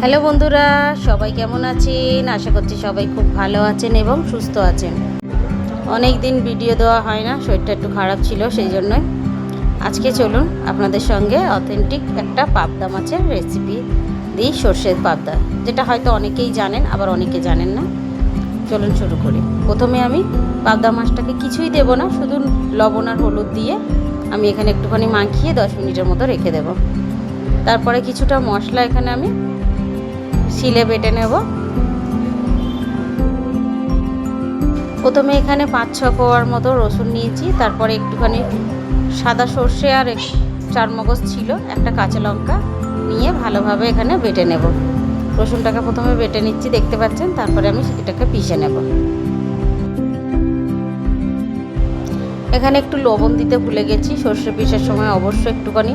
Hello বন্ধুরা, সবাই কেমন আছেন? আশা করছি সবাই খুব ভালো আছেন এবং সুস্থ আছেন। অনেক দিন ভিডিও দেওয়া হয় না, শরীরটা একটু খারাপ ছিল, সেই জন্যই আজকে চলুন আপনাদের সঙ্গে অথেন্টিক একটা পাবদা মাছের রেসিপি দিই। সর্ষের পাবদা, যেটা হয়তো অনেকেই জানেন, আবার অনেকে জানেন না। চলুন শুরু করি। প্রথমে আমি পাবদা মাছটাকে কিছুই দেব না, শুধু লবণ আর হলুদ দিয়ে আমি এখানে একটুখানি মাখিয়ে 10 মিনিটের মতো রেখে দেব। তারপরে কিছুটা মশলা এখানে আমি শিলে বেটে নেব। প্রথমে এখানে 5-6 কোয়ার মতো রসুন নিয়েছি, তারপরে একটুখানি সাদা সর্ষে আর 4 মগজ ছিল, একটা কাঁচা লঙ্কা নিয়ে ভালোভাবে এখানে বেটে নেব। রসুনটাকে প্রথমে বেটে নিচ্ছি, দেখতে পাচ্ছেন, তারপরে আমি এটাকে পিষে নেব। এখানে একটু লবণ দিতে ভুলে গেছি, সর্ষে পিষার সময় অবশ্যই একটুখানি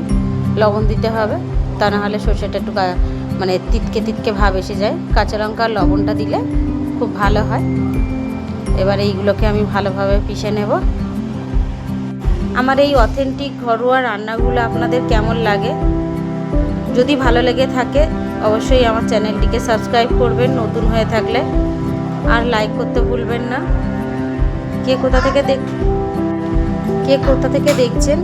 লবণ দিতে হবে, তা না হলে সর্ষেটা একটু তিতকে ভাব এসে যায়। কাঁচা লঙ্কা আর লবণটা দিলে খুব ভালো হয়। এবার এইগুলোকে আমি ভালোভাবে পিষে নেব। আমার এই অথেন্টিক ঘরোয়া রান্নাগুলো আপনাদের কেমন লাগে? যদি ভালো লেগে থাকে অবশ্যই আমার চ্যানেলটিকে সাবস্ক্রাইব করবেন নতুন হয়ে থাকলে, আর লাইক করতে ভুলবেন না। কে কোথা থেকে দেখছেন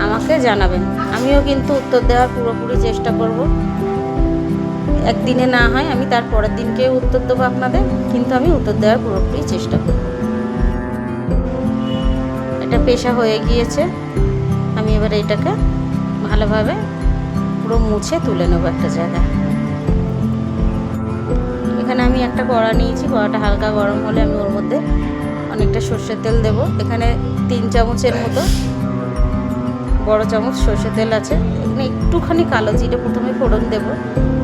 আমাকে জানাবেন, আমিও কিন্তু উত্তর দেওয়ার পুরোপুরি চেষ্টা করব। একদিনে না হয় আমি তার পরের দিনকে উত্তর দেবো আপনাদের, কিন্তু আমি উত্তর দেওয়ার পুরোপুরি চেষ্টা করব। এটা পেশা হয়ে গিয়েছে, আমি এবার এটাকে ভালোভাবে পুরো মুছে তুলে নেবো একটা জায়গায়। এখানে আমি একটা কড়া নিয়েছি, কড়াটা হালকা গরম হলে আমি ওর মধ্যে অনেকটা সর্ষের তেল দেব। এখানে 3 চামচের মতো বড় চামচ সর্ষের তেল আছে। এখানে একটুখানি কালো জিরে প্রথমে ফোড়ন দেব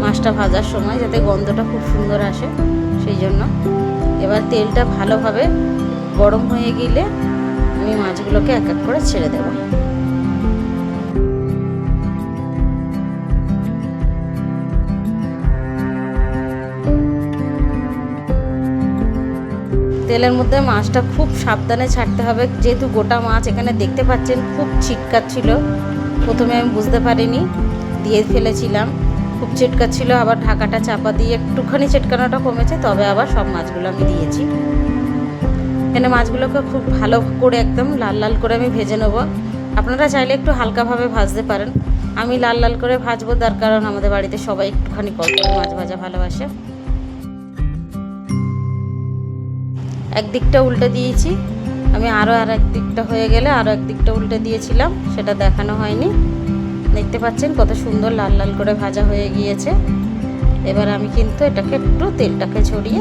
মাছটা ভাজার সময়, যাতে গন্ধটা খুব সুন্দর আসে, সেই জন্য। এবার তেলটা ভালোভাবে গরম হয়ে গেলে আমি মাছগুলোকে এক এক করে ছেড়ে দেব। তেলের মধ্যে মাছটা খুব সাবধানে ছাড়তে হবে, যেহেতু গোটা মাছ। এখানে দেখতে পাচ্ছেন খুব ছিটকাচ্ছিল, প্রথমে আমি বুঝতে পারিনি, দিয়ে ফেলেছিলাম। খুব ছিটকাচ্ছিল, আবার ঢাকাটা চাপা দিয়ে একটুখানি ছিটকানোটা কমেছে, তবে আবার সব মাছগুলো আমি দিয়েছি। এখানে মাছগুলোকে খুব ভালো করে একদম লাল লাল করে আমি ভেজে নেব। আপনারা চাইলে একটু হালকাভাবে ভাজতে পারেন, আমি লাল লাল করে ভাজবো, তার কারণ আমাদের বাড়িতে সবাই একটুখানি কড়কড়ে মাছ ভাজা ভালোবাসে। একদিকটা উল্টে দিয়েছি আমি, আরও আর একদিকটা হয়ে গেলে আরও একদিকটা উল্টে দিয়েছিলাম, সেটা দেখানো হয়নি। দেখতে পাচ্ছেন কত সুন্দর লাল লাল করে ভাজা হয়ে গিয়েছে। এবার আমি কিন্তু এটাকে একটু তেলটাকে ছড়িয়ে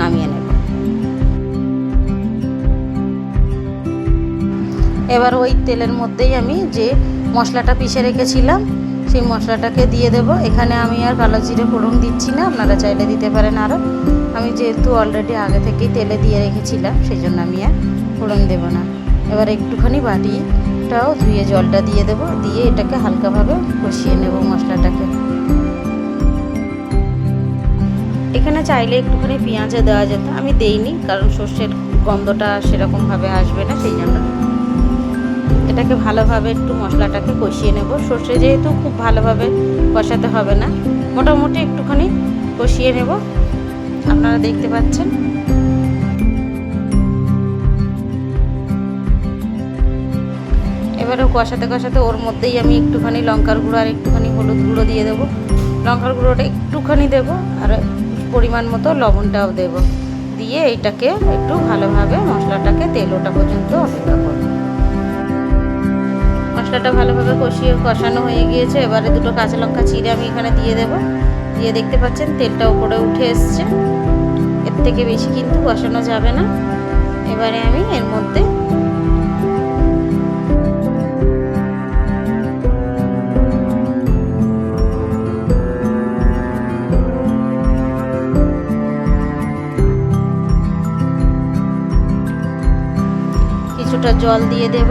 নামিয়ে নেব। এবার ওই তেলের মধ্যেই আমি যে মশলাটা পিষে রেখেছিলাম সেই মশলাটাকে দিয়ে দেব। এখানে আমি আর কালো জিরে ফোড়ন দিচ্ছি না, আপনারা চাইলে দিতে পারেন আরও। আমি যেহেতু অলরেডি আগে থেকেই তেলে দিয়ে রেখেছিলাম, সেই জন্য আমি আর ফোড়ন দেব না। এবার একটুখানি বাটিটাও ধুয়ে জলটা দিয়ে দেব, দিয়ে এটাকে হালকাভাবে কষিয়ে নেব মশলাটাকে। এখানে চাইলে একটুখানি পেঁয়াজও দেওয়া যেত, আমি দেইনি, কারণ সর্ষের গন্ধটা সেরকমভাবে আসবে না, সেই জন্য। এটাকে ভালোভাবে একটু মশলাটাকে কষিয়ে নেব। সর্ষে যেহেতু খুব ভালোভাবে কষাতে হবে না, মোটামুটি একটুখানি কষিয়ে নেব। আপনারা দেখতে পাচ্ছেন এবারে কষাতে কষাতে ওর মধ্যেই আমি একটুখানি লঙ্কার গুঁড়ো আর একটুখানি হলুদ গুঁড়ো দিয়ে দেবো। লঙ্কার গুঁড়োটা একটুখানি দেবো, আর পরিমাণ মতো লবণটাও দেব, দিয়ে এইটাকে একটু ভালোভাবে মশলাটাকে তেল ওঠা পর্যন্ত অপেক্ষা করব। মশলাটা ভালোভাবে কষানো হয়ে গিয়েছে। এবারে 2টো কাঁচা লঙ্কা চিড়ে আমি এখানে দিয়ে দেব, দিয়ে দেখতে পাচ্ছেন তেলটা উপরে উঠে এসছে। এর থেকে বেশি কিন্তু কষানো যাবে না। এবারে আমি এর মধ্যে কিছুটা জল দিয়ে দেব,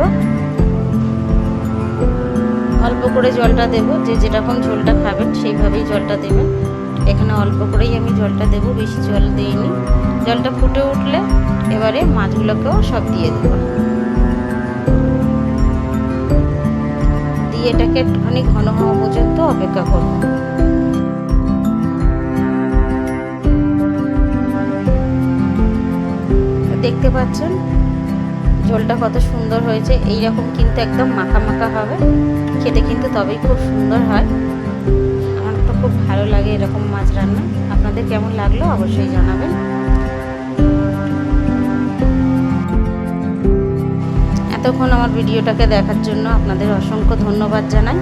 অল্প করে জলটা দেব, যে যেরকম ঝোলটা খাবেন সেইভাবেই জলটা দেবেন। এখানে অল্প করেই আমি জলটা দেব, বেশি জল দিইনি। জলটা ফুটে উঠলে এবারে মাছগুলোকেও সব দিয়ে দেব, দিয়ে এটাকে একটুখানি ঘন হওয়া পর্যন্ত অপেক্ষা করব। দেখতে পাচ্ছেন ঝোলটা কত সুন্দর হয়েছে। এই রকম কিন্তু একদম মাখা মাখা হবে, খেতে কিন্তু তবেই খুব সুন্দর হয়। আমার তো খুব ভালো লাগে এরকম মাছ রান্না। আপনাদের কেমন লাগলো অবশ্যই জানাবেন। এতক্ষণ আমার ভিডিওটাকে দেখার জন্য আপনাদের অসংখ্য ধন্যবাদ জানাই।